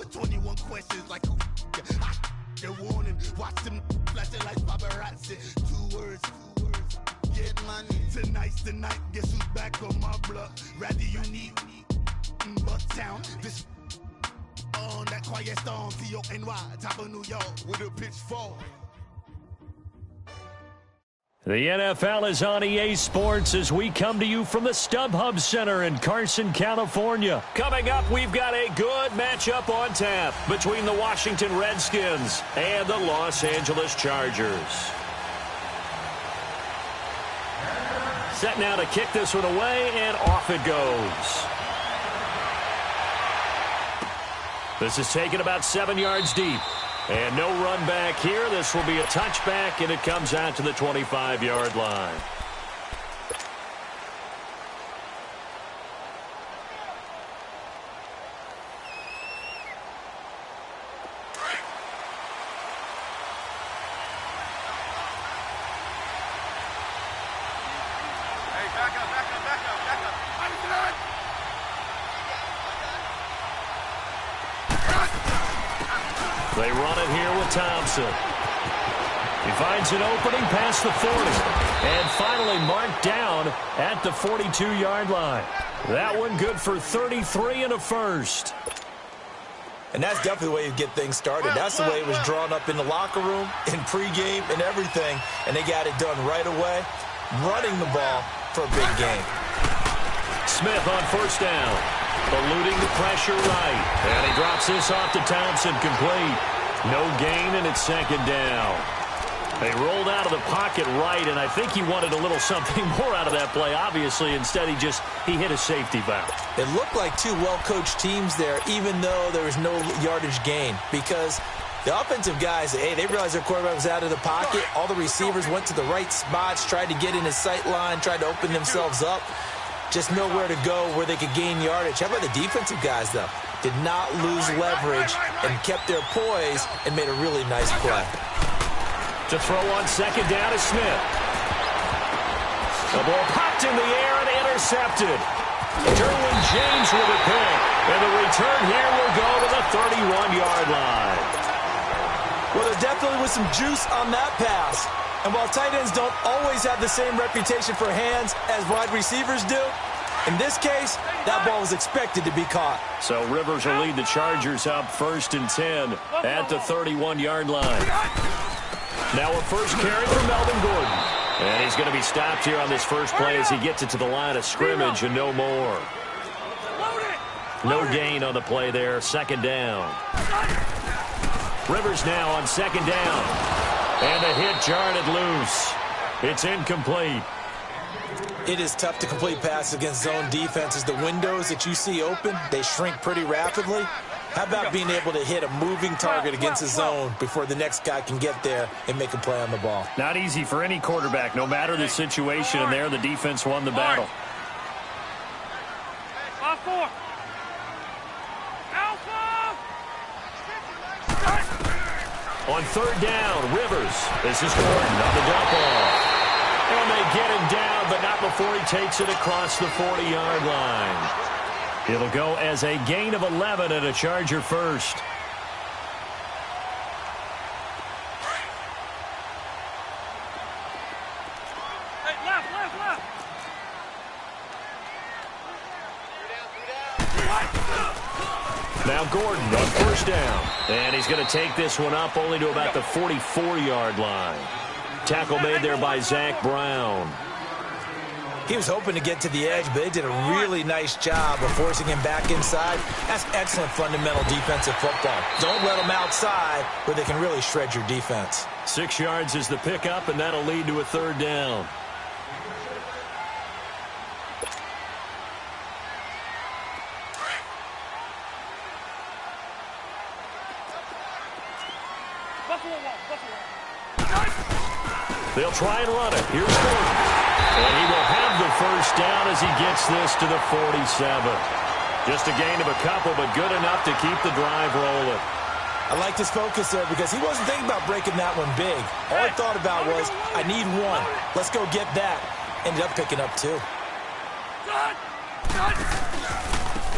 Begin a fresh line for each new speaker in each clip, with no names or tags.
with 21 questions like who they're warning. Watch them flashing like paparazzi. Two words. Get money. Tonight's the night. Guess who's back on my block? Rather unique. Bucktown. This on that quiet storm. T-O-N-Y. Top of New York with a pitchfork.
The NFL is on EA Sports as we come to you from the StubHub Center in Carson, California. Coming up, we've got a good matchup on tap between the Washington Redskins and the Los Angeles Chargers. Set now to kick this one away, and off it goes. This is taken about 7 yards deep. And no run back here. This will be a touchback, and it comes out to the 25-yard line.
Hey, back up.
They run it here with Thompson. He finds an opening past the 40. And finally marked down at the 42-yard line. That one good for 33 and a first.
And that's definitely the way you get things started. That's the way it was drawn up in the locker room, in pregame, and everything. And they got it done right away, running the ball for a big game.
Smith on first down. Eluding the pressure right. And he drops this off to Thompson, complete. No gain, and it's second down. They rolled out of the pocket right, and I think he wanted a little something more out of that play, obviously. Instead, he hit a safety valve.
It looked like two well-coached teams there, even though there was no yardage gain, because the offensive guys, hey, they realized their quarterback was out of the pocket. All the receivers went to the right spots, tried to get in his sight line, tried to open themselves up. Just nowhere to go where they could gain yardage. How about the defensive guys, though? Did not lose leverage and kept their poise and made a really nice play.
To throw on second down is Smith. The ball popped in the air and intercepted. Derwin James with a pick. And the return here will go to the 31-yard line.
Well, there definitely was some juice on that pass. And while tight ends don't always have the same reputation for hands as wide receivers do, in this case, that ball was expected to be caught.
So Rivers will lead the Chargers up 1st and 10 at the 31-yard line. Now a first carry for Melvin Gordon. And he's going to be stopped here on this first play as he gets it to the line of scrimmage and no more. No gain on the play there, second down. Rivers now on second down. And the hit jarred it loose. It's incomplete.
It is tough to complete passes against zone defenses. The windows that you see open, they shrink pretty rapidly. How about being able to hit a moving target against a zone before the next guy can get there and make a play on the ball?
Not easy for any quarterback, no matter the situation. And there, the defense won the battle. On third down, Rivers. This is Gordon on the dump off. And they get him down, but not before he takes it across the 40-yard line. It'll go as a gain of 11 and a Charger first.
Hey, left.
Now Gordon on first down. And he's going to take this one up only to about the 44-yard line. Tackle made there by Zach Brown.
He was hoping to get to the edge, but they did a really nice job of forcing him back inside. That's excellent fundamental defensive football. Don't let them outside where they can really shred your defense.
6 yards is the pickup, and that'll lead to a third down. They'll try and run it. Here's Gordon. And he will have the first down as he gets this to the 47. Just a gain of a couple, but good enough to keep the drive rolling.
I like his focus there because he wasn't thinking about breaking that one big. All he thought about was, I need one. Let's go get that. Ended up picking up two.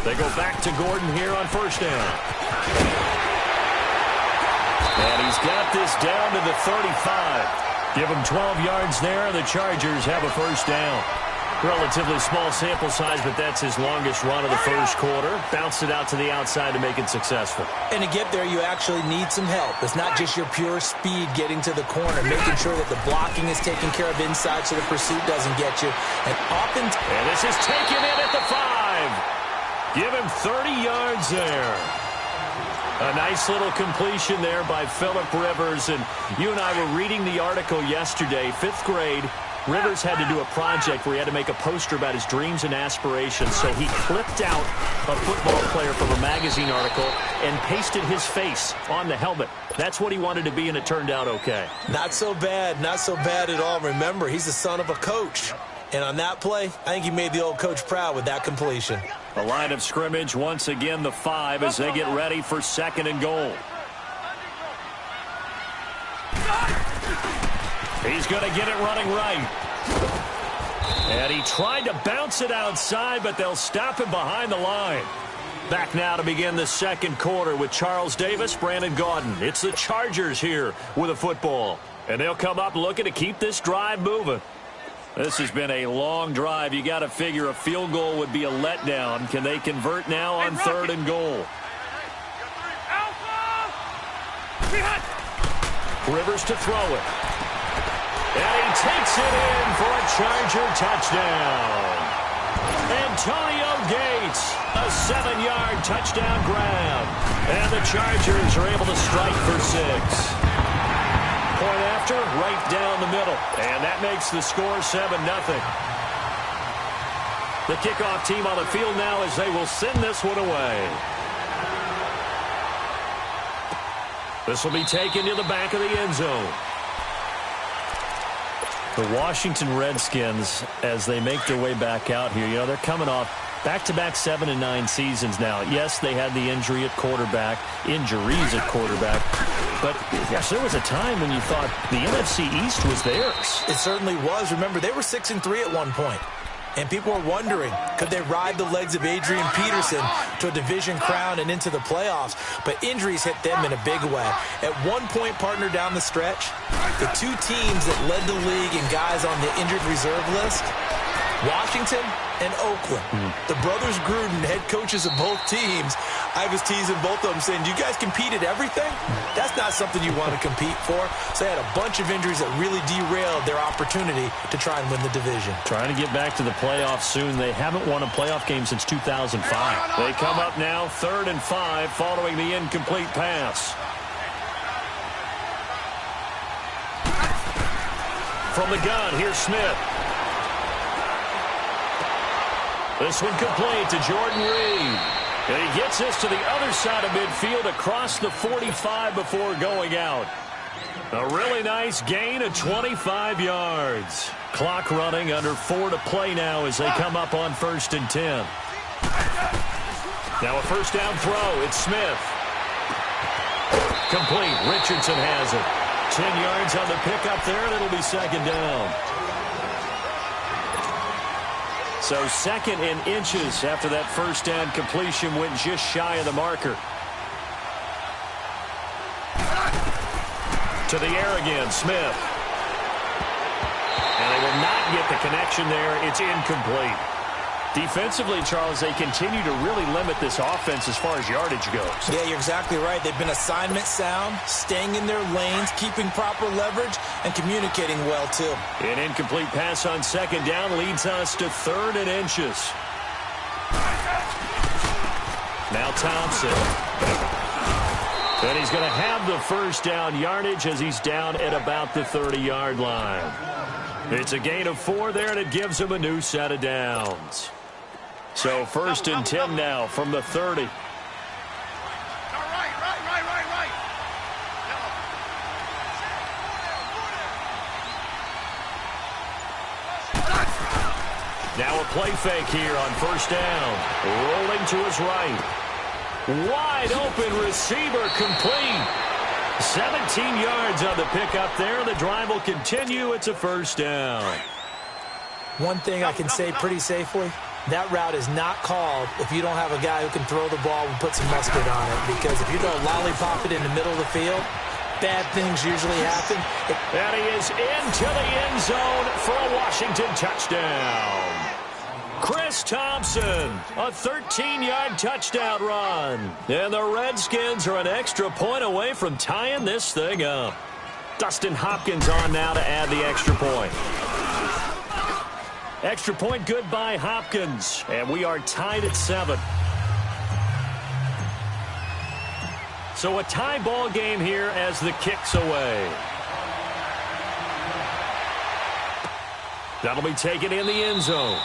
They go back to Gordon here on first down. And he's got this down to the 35. Give him 12 yards there. The Chargers have a first down. Relatively small sample size, but that's his longest run of the first quarter. Bounced it out to the outside to make it successful.
And to get there, you actually need some help. It's not just your pure speed getting to the corner, making sure that the blocking is taken care of inside so the pursuit doesn't get you. And
this is taken in at the 5. Give him 30 yards there. A nice little completion there by Phillip Rivers. And you and I were reading the article yesterday, 5th grade. Rivers had to do a project where he had to make a poster about his dreams and aspirations. So he clipped out a football player from a magazine article and pasted his face on the helmet. That's what he wanted to be, and it turned out okay.
Not so bad. Not so bad at all. Remember, he's the son of a coach. And on that play, I think he made the old coach proud with that completion.
The line of scrimmage, once again, the 5 as they get ready for 2nd and goal. He's going to get it running right. And he tried to bounce it outside, but they'll stop him behind the line. Back now to begin the second quarter with Charles Davis, Brandon Gaudin. It's the Chargers here with a football. And they'll come up looking to keep this drive moving. This has been a long drive. You got to figure a field goal would be a letdown. Can they convert now on 3rd and goal? Rivers to throw it. And he takes it in for a Charger touchdown. Antonio Gates, a 7-yard touchdown grab. And the Chargers are able to strike for 6. Point after, right down the middle. And that makes the score 7-0. The kickoff team on the field now as they will send this one away. This will be taken to the back of the end zone. The Washington Redskins, as they make their way back out here, you know, they're coming off back-to-back 7 and 9 seasons now. Yes, they had the injuries at quarterback, but yes, there was a time when you thought the NFC East was theirs.
It certainly was. Remember, they were 6-3 at one point. And people were wondering, could they ride the legs of Adrian Peterson to a division crown and into the playoffs? But injuries hit them in a big way. At one point, partner, down the stretch, the two teams that led the league in guys on the injured reserve list, Washington and Oakland. The brothers Gruden, head coaches of both teams, I was teasing both of them saying, do you guys compete at everything? That's not something you want to compete for. So they had a bunch of injuries that really derailed their opportunity to try and win the division.
Trying to get back to the playoffs soon. They haven't won a playoff game since 2005. They come up now 3rd and 5 following the incomplete pass. From the gun, here's Smith. This one complete to Jordan Reed. And he gets this to the other side of midfield across the 45 before going out. A really nice gain of 25 yards. Clock running, under 4 to play now as they come up on 1st and 10. Now a first down throw. It's Smith. Complete. Richardson has it. 10 yards on the pickup there, and it'll be 2nd down. So 2nd and inches after that first down completion, went just shy of the marker. To the air again, Smith. And they will not get the connection there. It's incomplete. Defensively, Charles, they continue to really limit this offense as far as yardage goes.
Yeah, you're exactly right. They've been assignment sound, staying in their lanes, keeping proper leverage, and communicating well, too.
An incomplete pass on 2nd down leads us to 3rd and inches. Now Thompson. And he's going to have the first down yardage as he's down at about the 30-yard line. It's a gain of 4 there, and it gives him a new set of downs. So 1st and 10 now from the 30. Now a play fake here on 1st down. Rolling to his right. Wide open receiver, complete. 17 yards on the pickup there. The drive will continue. It's a 1st down.
One thing I can say pretty safely, that route is not called if you don't have a guy who can throw the ball and put some mustard on it. Because if you don't lollipop it in the middle of the field, bad things usually happen.
And he is into the end zone for a Washington touchdown. Chris Thompson, a 13-yard touchdown run. And the Redskins are an extra point away from tying this thing up. Dustin Hopkins on now to add the extra point. Extra point good by Hopkins. And we are tied at 7. So a tie ball game here as the kick's away. That'll be taken in the end zone.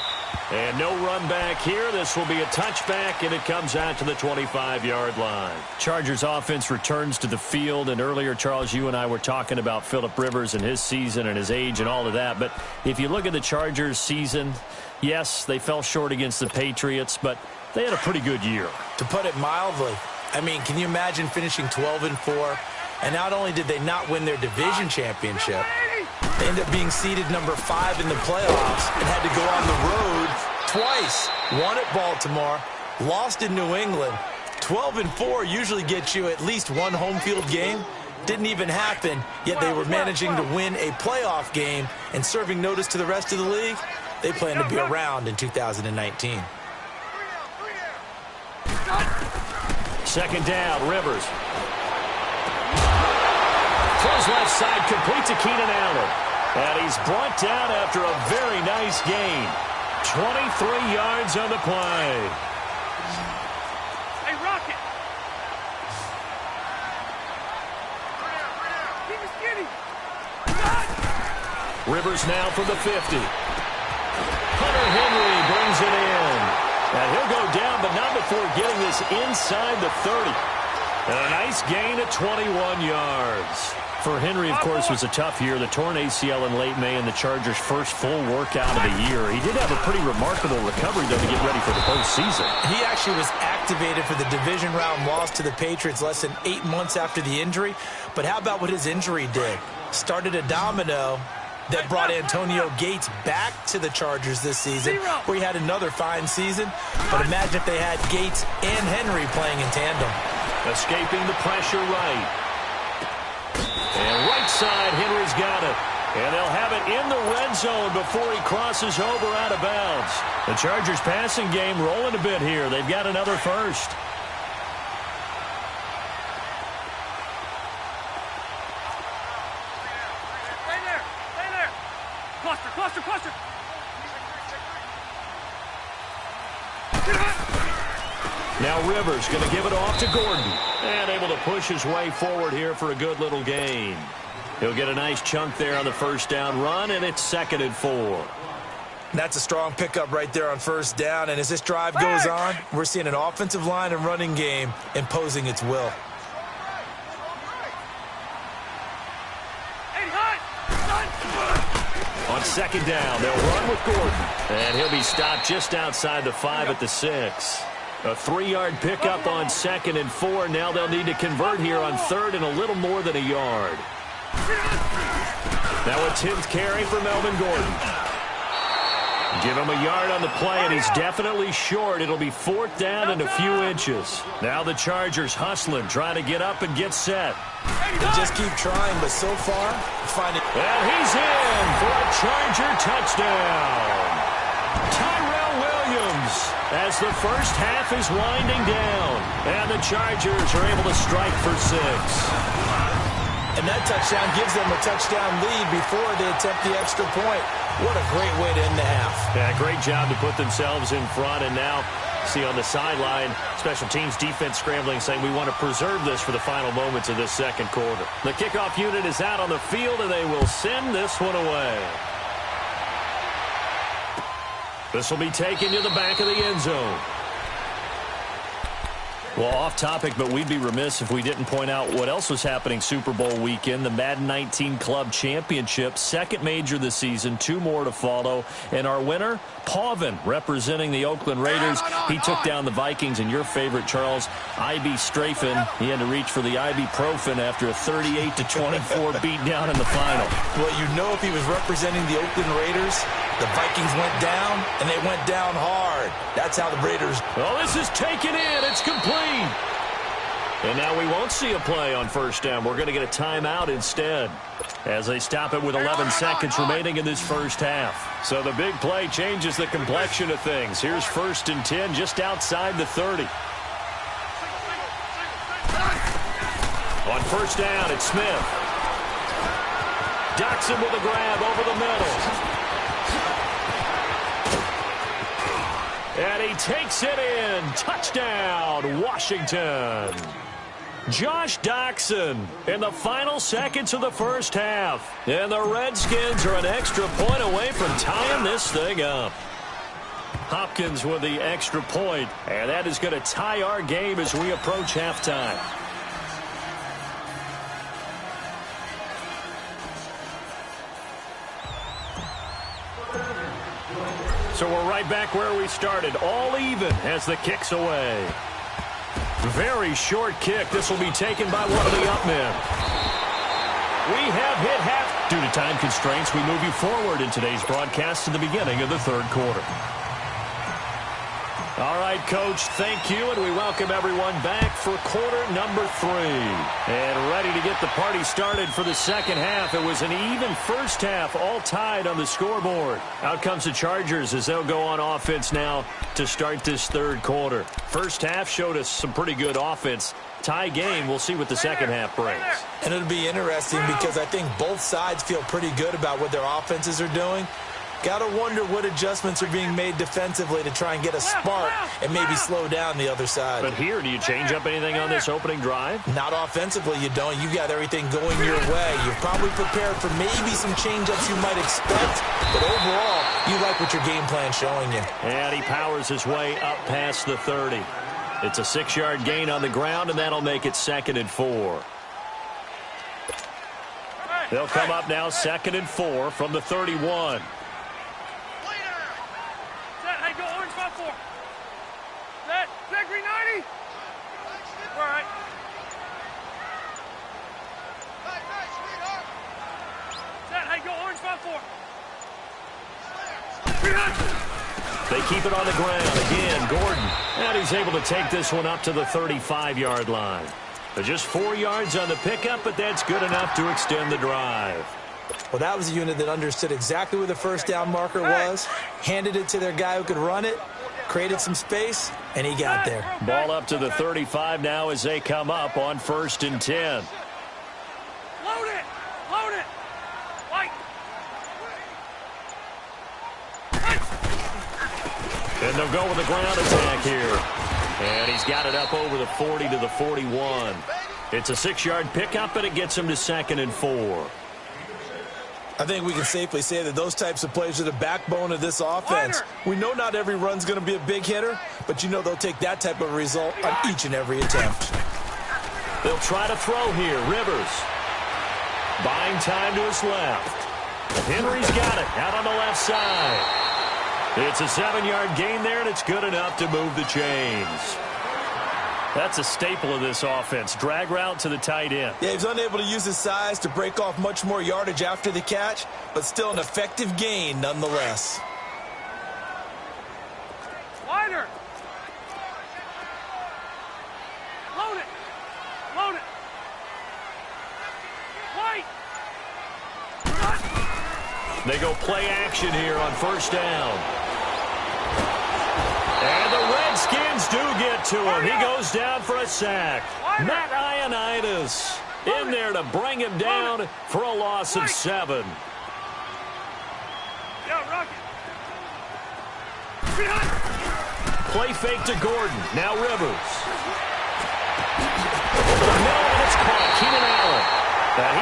And no run back here. This will be a touchback, and it comes out to the 25-yard line. Chargers offense returns to the field, and earlier, Charles, you and I were talking about Phillip Rivers and his season and his age and all of that. But if you look at the Chargers' season, yes, they fell short against the Patriots, but they had a pretty good year.
To put it mildly, I mean, can you imagine finishing 12-4? And not only did they not win their division championship, they ended up being seeded number 5 in the playoffs and had to go on the road twice. Won at Baltimore, lost in New England. 12-4 usually gets you at least one home field game. Didn't even happen, yet they were managing to win a playoff game and serving notice to the rest of the league. They plan to be around in 2019.
Second down, Rivers. Throws left side, complete to Keenan Allen. And he's brought down after a very nice gain. 23 yards on the play.
Hey, Rocket! Keep it skinny.
Rivers now from the 50. Hunter Henry brings it in. And he'll go down, but not before getting this inside the 30. And a nice gain of 21 yards. For Henry, of course, was a tough year. The torn ACL in late May and the Chargers' first full workout of the year. He did have a pretty remarkable recovery, though, to get ready for the postseason.
He actually was activated for the division round loss to the Patriots less than 8 months after the injury. But how about what his injury did? Started a domino that brought Antonio Gates back to the Chargers this season, where he had another fine season. But imagine if they had Gates and Henry playing in tandem.
Escaping the pressure right. And right side, Henry's got it. And they'll have it in the red zone before he crosses over out of bounds. The Chargers passing game rolling a bit here. They've got another first.
Stay there. Stay there. Cluster, cluster, cluster.
Now Rivers going to give it off to Gordon. And able to push his way forward here for a good little gain. He'll get a nice chunk there on the first down run, and it's 2nd and 4.
That's a strong pickup right there on first down. And as this drive goes on, we're seeing an offensive line and running game imposing its will.
On second down, they'll run with Gordon. And he'll be stopped just outside the 5 at the 6. A 3-yard pickup on 2nd and 4. Now they'll need to convert here on 3rd and a little more than a yard. Now a 10th carry for Melvin Gordon. Give him a yard on the play, and he's definitely short. It'll be 4th down and a few inches. Now the Chargers hustling, trying to get up and get set.
They just keep trying, but so far, finding...
And he's in for a Charger touchdown. Tyrell Williams, as the first half is winding down. And the Chargers are able to strike for 6.
And that touchdown gives them a touchdown lead before they attempt the extra point. What a great way to end the half.
Yeah, great job to put themselves in front. And now, see on the sideline, special teams defense scrambling, saying we want to preserve this for the final moments of this second quarter. The kickoff unit is out on the field, and they will send this one away. This will be taken to the back of the end zone. Well, off topic, but we'd be remiss if we didn't point out what else was happening Super Bowl weekend. The Madden 19 Club Championship, second major this season, 2 more to follow. And our winner, Pauvin, representing the Oakland Raiders. He took down the Vikings, and your favorite, Charles, IB Strafen. He had to reach for the ibuprofen after a 38-24 beatdown in the final.
Well, you know if he was representing the Oakland Raiders, The Vikings went down, and they went down hard. That's how the Raiders...
Oh, this is taken in. It's complete. And now we won't see a play on first down. We're going to get a timeout instead as they stop it with 11 seconds remaining in this first half. So the big play changes the complexion of things. Here's 1st and 10 just outside the 30. On first down, it's Smith. Doxson with a grab over the middle. And he takes it in. Touchdown, Washington. Josh Doxson in the final seconds of the first half. And the Redskins are an extra point away from tying this thing up. Hopkins with the extra point, and that is going to tie our game as we approach halftime. So we're right back where we started, all even as the kick's away. Very short kick. This will be taken by one of the up men. We have hit half. Due to time constraints, we move you forward in today's broadcast to the beginning of the third quarter. All right, Coach, thank you, and we welcome everyone back for quarter number 3. And ready to get the party started for the second half. It was an even first half, all tied on the scoreboard. Out comes the Chargers as they'll go on offense now to start this third quarter. First half showed us some pretty good offense. Tie game, we'll see what the second half brings.
And it'll be interesting because I think both sides feel pretty good about what their offenses are doing. Got to wonder what adjustments are being made defensively to try and get a spark and maybe slow down the other side.
But here, do you change up anything on this opening drive?
Not offensively, you don't. You got everything going your way. You're probably prepared for maybe some change-ups you might expect, but overall, you like what your game plan's showing you.
And he powers his way up past the 30. It's a 6-yard gain on the ground, and that'll make it 2nd and 4. They'll come up now 2nd and 4 from the 31.
Green 90. All right. Set, hey, go orange 5-4.
They keep it on the ground. Again, Gordon. And he's able to take this one up to the 35-yard line. But just 4 yards on the pickup, but that's good enough to extend the drive.
Well, that was a unit that understood exactly where the first down marker was, handed it to their guy who could run it, created some space, and he got there.
Ball up to the 35 now as they come up on 1st and 10.
Load it! Load it! White!
And they'll go with a ground attack here. And he's got it up over the 40 to the 41. It's a 6-yard pickup, and it gets him to 2nd and 4.
I think we can safely say that those types of plays are the backbone of this offense. We know not every run's going to be a big hitter, but you know they'll take that type of result on each and every attempt.
They'll try to throw here. Rivers. Buying time to his left. Henry's got it out on the left side. It's a 7-yard gain there, and it's good enough to move the chains. That's a staple of this offense. Drag route to the tight end.
Yeah, he's unable to use his size to break off much more yardage after the catch, but still an effective gain nonetheless.
Wider. Load it. Load it. White.
They go play action here on first down. And the Redskins do get to him. He goes down for a sack. Matt Ioannidis in there to bring him down for a loss of 7. Play fake to Gordon. Now Rivers. No, and it's caught. Keenan Allen.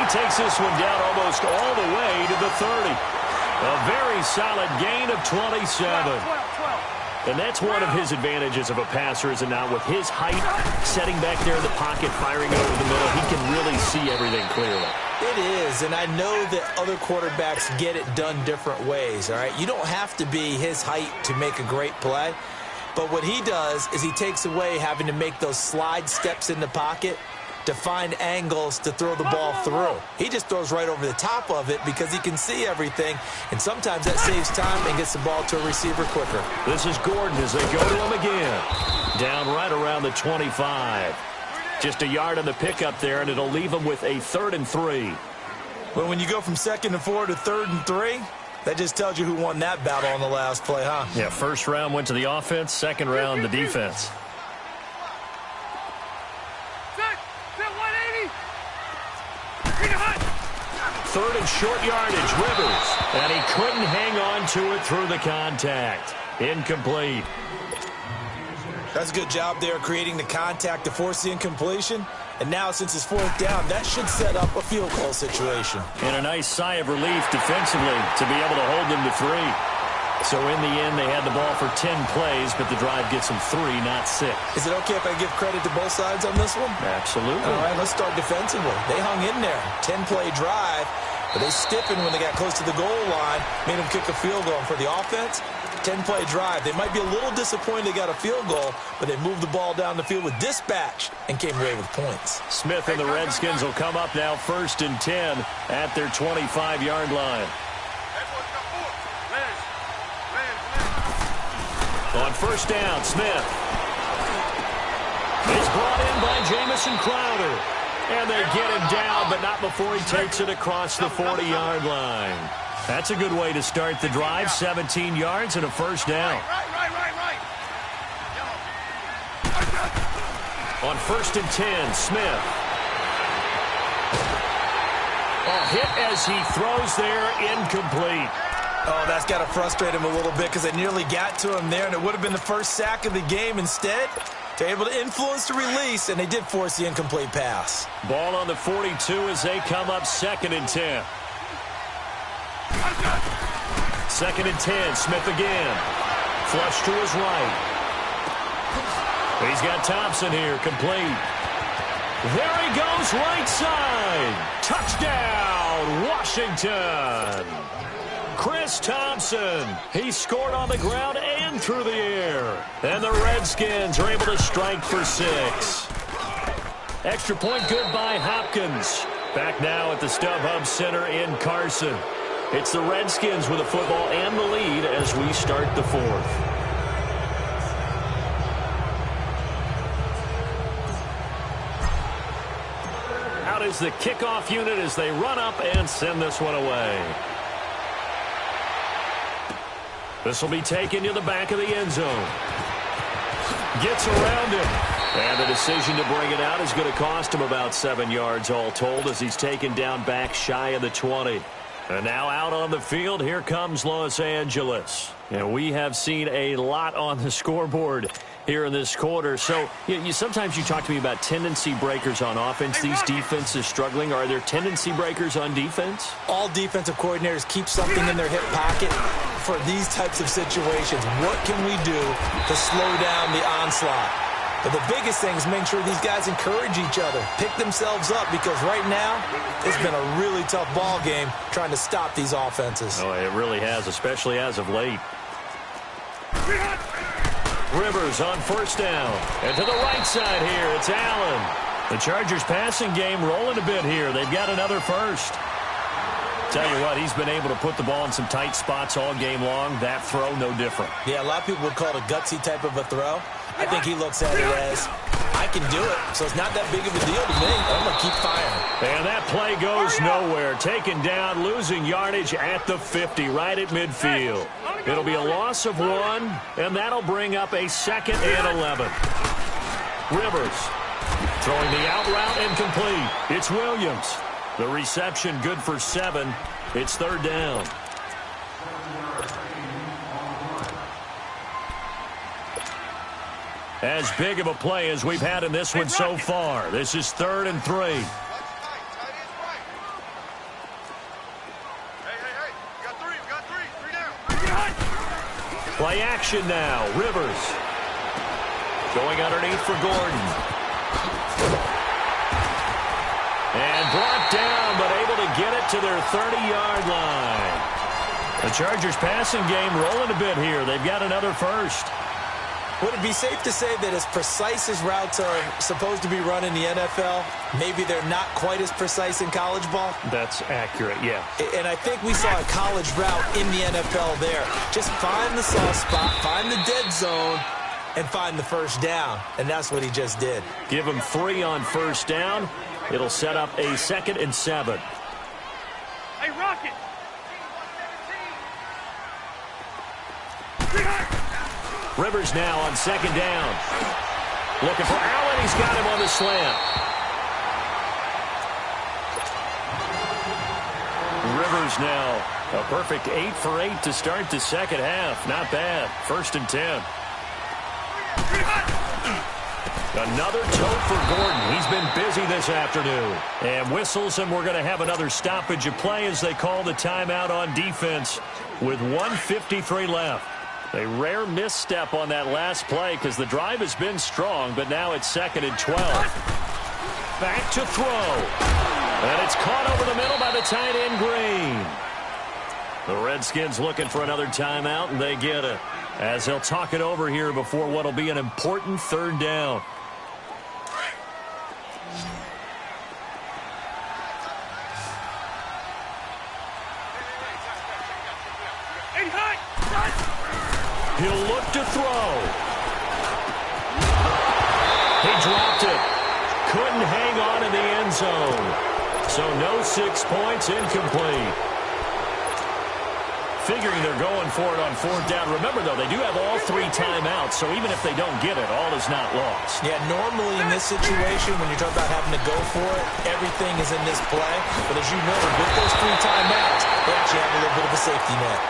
He takes this one down almost all the way to the 30. A very solid gain of 27.
12.
And that's one of his advantages of a passer, is it not? With his height, setting back there in the pocket, firing over the middle, he can really see everything clearly.
It is, and I know that other quarterbacks get it done different ways, all right? You don't have to be his height to make a great play, but what he does is he takes away having to make those slide steps in the pocket. to find angles to throw the ball through. He just throws right over the top of it because he can see everything, and sometimes that saves time and gets the ball to a receiver quicker.
This is Gordon as they go to him again. Down right around the 25. Just a yard on the pickup there, and it'll leave him with a 3rd and 3.
Well, when you go from 2nd and 4 to 3rd and 3, that just tells you who won that battle on the last play, huh?
Yeah, first round went to the offense, second round the defense. Third and short yardage, Rivers. And he couldn't hang on to it through the contact. Incomplete.
That's a good job there creating the contact to force the incompletion. And now, since it's 4th down, that should set up a field goal situation.
And a nice sigh of relief defensively to be able to hold them to 3. So in the end, they had the ball for 10 plays, but the drive gets them 3, not 6.
Is it okay if I give credit to both sides on this one?
Absolutely.
All right, let's start defensively. They hung in there. 10-play drive, but they stiffened when they got close to the goal line, made them kick a field goal. And for the offense, 10-play drive. They might be a little disappointed they got a field goal, but they moved the ball down the field with dispatch and came away with points.
Smith and the Redskins will come up now 1st and 10 at their 25-yard line. On 1st down, Smith is brought in by Jamison Crowder. And they get him down, but not before he takes it across the 40-yard line. That's a good way to start the drive. 17 yards and a 1st down. On 1st and 10, Smith. A hit as he throws there, incomplete.
Oh, that's got to frustrate him a little bit because they nearly got to him there, and it would have been the first sack of the game. Instead, they're able to influence the release, and they did force the incomplete pass.
Ball on the 42 as they come up 2nd and 10. 2nd and 10, Smith again. Flush to his right. He's got Thompson here, complete. There he goes, right side. Touchdown, Washington. Chris Thompson, he scored on the ground and through the air. And the Redskins are able to strike for 6. Extra point good by Hopkins. Back now at the StubHub Center in Carson. It's the Redskins with the football and the lead as we start the 4th. Out is the kickoff unit as they run up and send this one away. This will be taken to the back of the end zone. Gets around him. And the decision to bring it out is going to cost him about 7 yards all told as he's taken down back shy of the 20. And now out on the field, here comes Los Angeles. And we have seen a lot on the scoreboard here in this quarter. So sometimes you talk to me about tendency breakers on offense. These defenses struggling. Are there tendency breakers on defense?
All defensive coordinators keep something in their hip pocket for these types of situations. What can we do to slow down the onslaught? But the biggest thing is make sure these guys encourage each other, pick themselves up, because right now it's been a really tough ball game trying to stop these offenses.
Oh, it really has, especially as of late. Rivers on 1st down. And to the right side here, it's Allen. The Chargers passing game rolling a bit here. They've got another 1st. Tell you what, he's been able to put the ball in some tight spots all game long. That throw, no different.
Yeah, a lot of people would call it a gutsy type of a throw. I think he looks at it as, I can do it, so it's not that big of a deal to me. I'm going to keep firing.
And that play goes nowhere. Taken down, losing yardage at the 50, right at midfield. It'll be a loss of 1, and that'll bring up a 2nd and 11. Rivers throwing the out route incomplete. It's Williams. The reception good for 7. It's 3rd down. As big of a play as we've had in this one so far. This is 3rd and 3. Play action now. Rivers going underneath for Gordon. And brought down, but able to get it to their 30-yard line. The Chargers passing game rolling a bit here. They've got another 1st.
Would it be safe to say that as precise as routes are supposed to be run in the NFL, maybe they're not quite as precise in college ball?
That's accurate, yeah.
And I think we saw a college route in the NFL there. Just find the soft spot, find the dead zone, and find the first down. And that's what he just did.
Give him 3 on first down. It'll set up a 2nd and 7.
Hey, Rocket!
Rivers now on 2nd down. Looking for Allen. He's got him on the slant. Rivers now a perfect 8 for 8 to start the second half. Not bad. 1st and 10. Another tote for Gordon. He's been busy this afternoon. And whistles, and we're going to have another stoppage of play as they call the timeout on defense with 1:53 left. A rare misstep on that last play because the drive has been strong, but now it's 2nd and 12. Back to throw. And it's caught over the middle by the tight end, Green. The Redskins looking for another timeout, and they get it. As they'll talk it over here before what will be an important 3rd down. He'll look to throw. He dropped it. Couldn't hang on in the end zone. So no 6 points, incomplete. Figuring they're going for it on 4th down. Remember, though, they do have all 3 timeouts, so even if they don't get it, all is not lost.
Yeah, normally in this situation, when you're talking about having to go for it, everything is in this play. But as you know, with those 3 timeouts, they actually have a little bit of a safety net.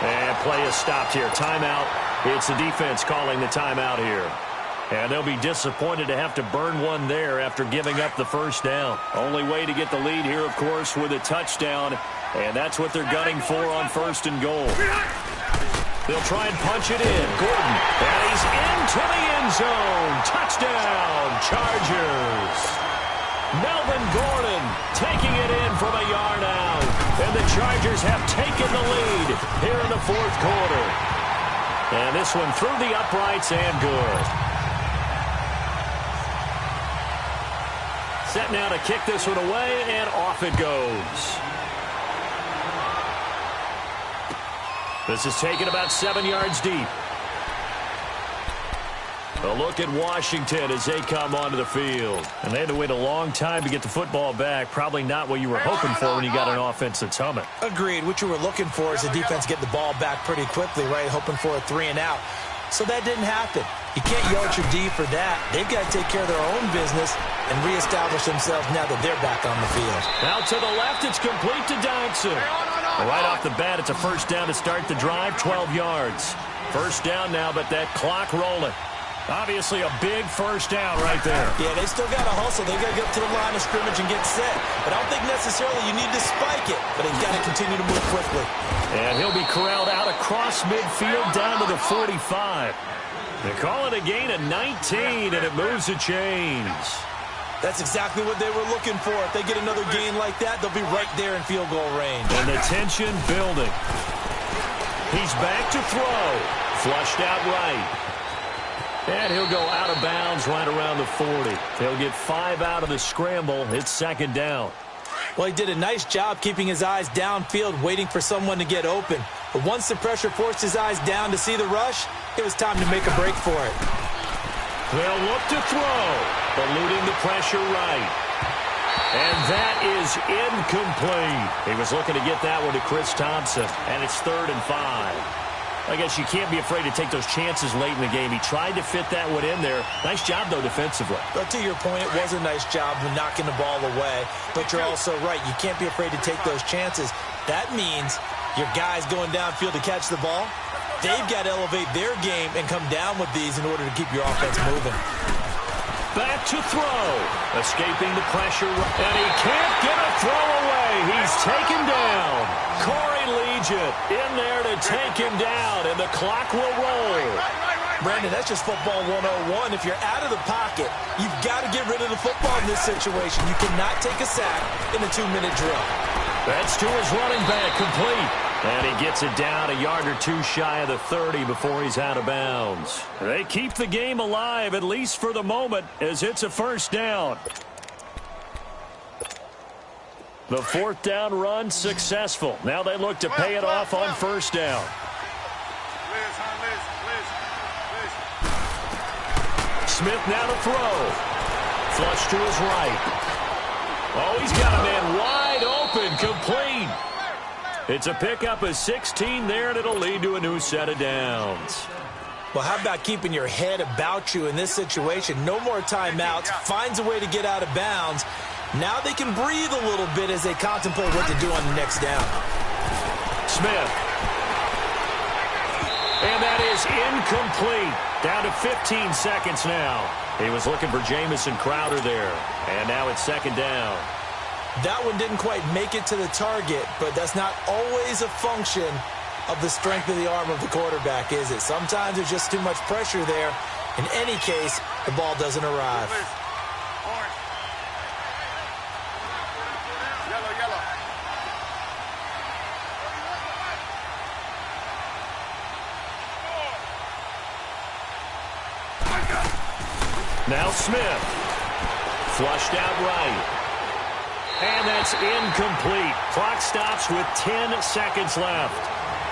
And play is stopped here. Timeout. It's the defense calling the timeout here. And they'll be disappointed to have to burn one there after giving up the first down. Only way to get the lead here, of course, with a touchdown. And that's what they're gunning for on 1st and goal. They'll try and punch it in. Gordon. And he's into the end zone. Touchdown, Chargers. Melvin Gordon taking it in from a yard out. And the Chargers have taken the lead here in the 4th quarter. And this one through the uprights and good. Set now to kick this one away, and off it goes. This is taken about 7 yards deep. A look at Washington as they come onto the field. And they had to wait a long time to get the football back. Probably not what you were hoping for when you got an offense that's humming.
Agreed. What you were looking for is the defense get the ball back pretty quickly, right? Hoping for a 3 and out. So that didn't happen. You can't yell at your D for that. They've got to take care of their own business and reestablish themselves now that they're back on the field.
Now to the left, it's complete to Dodson. Right off the bat, it's a 1st down to start the drive, 12 yards. 1st down now, but that clock rolling. Obviously a big 1st down right there.
Yeah, they still got to hustle. They've got to get to the line of scrimmage and get set. But I don't think necessarily you need to spike it, but they've got to continue to move quickly.
And he'll be corralled out across midfield down to the 45. They call it a gain of 19, and it moves the chains.
That's exactly what they were looking for. If they get another gain like that, they'll be right there in field goal range.
And the tension building. He's back to throw. Flushed out right. And he'll go out of bounds right around the 40. He'll get 5 out of the scramble. It's 2nd down.
Well, he did a nice job keeping his eyes downfield, waiting for someone to get open. But once the pressure forced his eyes down to see the rush, it was time to make a break for it.
They'll look to throw, eluding the pressure right. And that is incomplete. He was looking to get that one to Chris Thompson, and it's 3rd and 5. I guess you can't be afraid to take those chances late in the game. He tried to fit that one in there. Nice job, though, defensively.
But to your point, it was a nice job of knocking the ball away. But you're also right. You can't be afraid to take those chances. That means your guys going downfield to catch the ball, they've got to elevate their game and come down with these in order to keep your offense moving.
Back to throw. Escaping the pressure. And he can't get a throw away. He's taken down. Corey Legent in there to take him down, and the clock will roll.
Brandon, that's just football 101. If you're out of the pocket, you've got to get rid of the football in this situation. You cannot take a sack in a 2-minute drill.
That's to his running back, complete. And he gets it down a yard or two shy of the 30 before he's out of bounds. They keep the game alive, at least for the moment, as it's a first down. The fourth down run successful. Now they look to pay it off on first down. Smith now to throw. Flush to his right. Oh, he's got a man wide open, complete. It's a pickup of 16 there, and it'll lead to a new set of downs.
Well, how about keeping your head about you in this situation? No more timeouts. Finds a way to get out of bounds. Now they can breathe a little bit as they contemplate what to do on the next down.
Smith. And that is incomplete. Down to 15 seconds now. He was looking for Jamison Crowder there. And now it's second down.
That one didn't quite make it to the target, but that's not always a function of the strength of the arm of the quarterback, is it? Sometimes there's just too much pressure there. In any case, the ball doesn't arrive.
Now Smith. Flushed out right. And that's incomplete. Clock stops with 10 seconds left.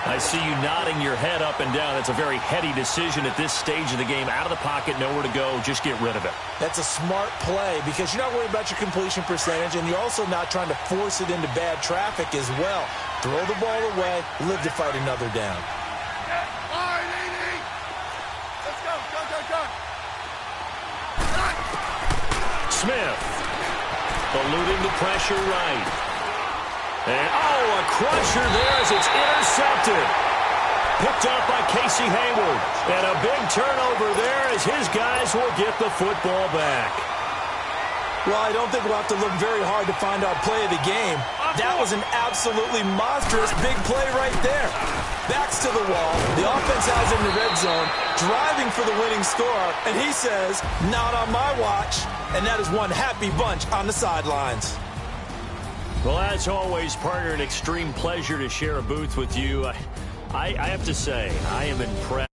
I see you nodding your head up and down. It's a very heady decision at this stage of the game. Out of the pocket, nowhere to go. Just get rid of it.
That's a smart play because you're not worried about your completion percentage, and you're also not trying to force it into bad traffic as well. Throw the ball away, live to fight another down.
Smith. Eluding the pressure right. And, a cruncher there as it's intercepted. Picked up by Casey Hayward. And a big turnover there as his guys will get the football back.
Well, I don't think we'll have to look very hard to find our play of the game. That was an absolutely monstrous big play right there. Backs to the wall. The offense has him in the red zone, driving for the winning score. And he says, not on my watch. And that is one happy bunch on the sidelines.
Well, as always, partner, an extreme pleasure to share a booth with you. I have to say, I am impressed.